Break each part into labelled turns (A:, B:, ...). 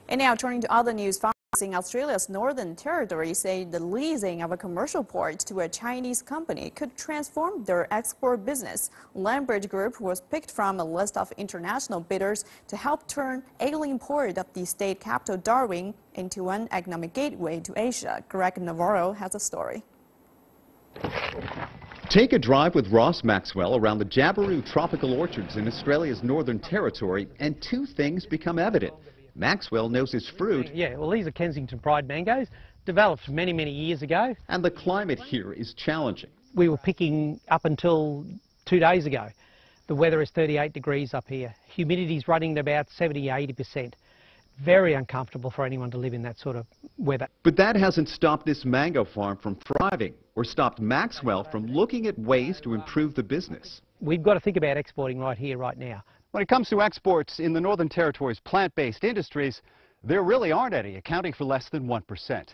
A: And now turning to other news, farmers in Australia's Northern Territory say the leasing of a commercial port to a Chinese company could transform their export business. Landbridge Group was picked from a list of international bidders to help turn ailing port of the state capital Darwin into an economic gateway to Asia. Greg Navarro has a story.
B: Take a drive with Ross Maxwell around the Jabiru tropical orchards in Australia's Northern Territory, and two things become evident. Maxwell knows his fruit.
C: Yeah, well, these are Kensington Pride mangoes, developed many, many years ago.
B: And the climate here is challenging.
C: We were picking up until 2 days ago. The weather is 38 degrees up here. Humidity's running at about 70–80%. Very uncomfortable for anyone to live in that sort of weather.
B: But that hasn't stopped this mango farm from thriving or stopped Maxwell from looking at ways to improve the business.
C: We've got to think about exporting right here, right now.
D: When it comes to exports in the Northern Territory's plant-based industries, there really aren't any, accounting for less than 1%.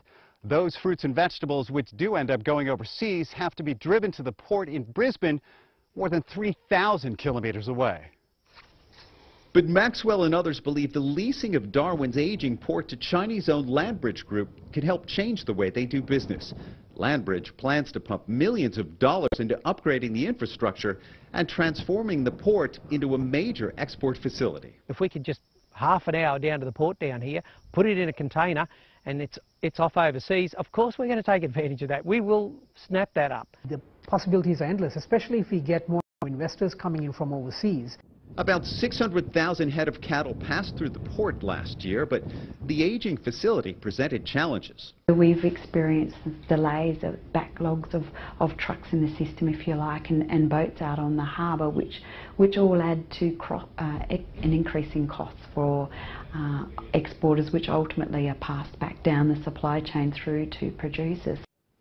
D: Those fruits and vegetables which do end up going overseas have to be driven to the port in Brisbane, more than 3,000 kilometers away.
B: But Maxwell and others believe the leasing of Darwin's aging port to Chinese-owned Landbridge Group can help change the way they do business. Landbridge plans to pump millions of dollars into upgrading the infrastructure and transforming the port into a major export facility.
C: If we could just half an hour down to the port down here, put it in a container, and it's off overseas, of course we're going to take advantage of that. We will snap that up.
E: The possibilities are endless, especially if we get more investors coming in from overseas.
B: About 600,000 head of cattle passed through the port last year, but the aging facility presented challenges.
F: We've experienced delays, backlogs of trucks in the system, if you like, and boats out on the harbour, which all add to an increase in costs for exporters, which ultimately are passed back down the supply chain through to producers.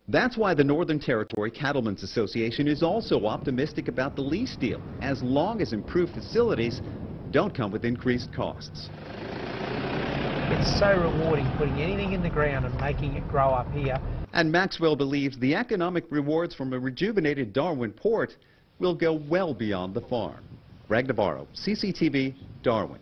B: That's why the Northern Territory Cattlemen's Association is also optimistic about the lease deal, as long as improved facilities don't come with increased costs.
C: It's so rewarding putting anything in the ground and making it grow up here.
B: And Maxwell believes the economic rewards from a rejuvenated Darwin port will go well beyond the farm. Greg Navarro, CCTV, Darwin.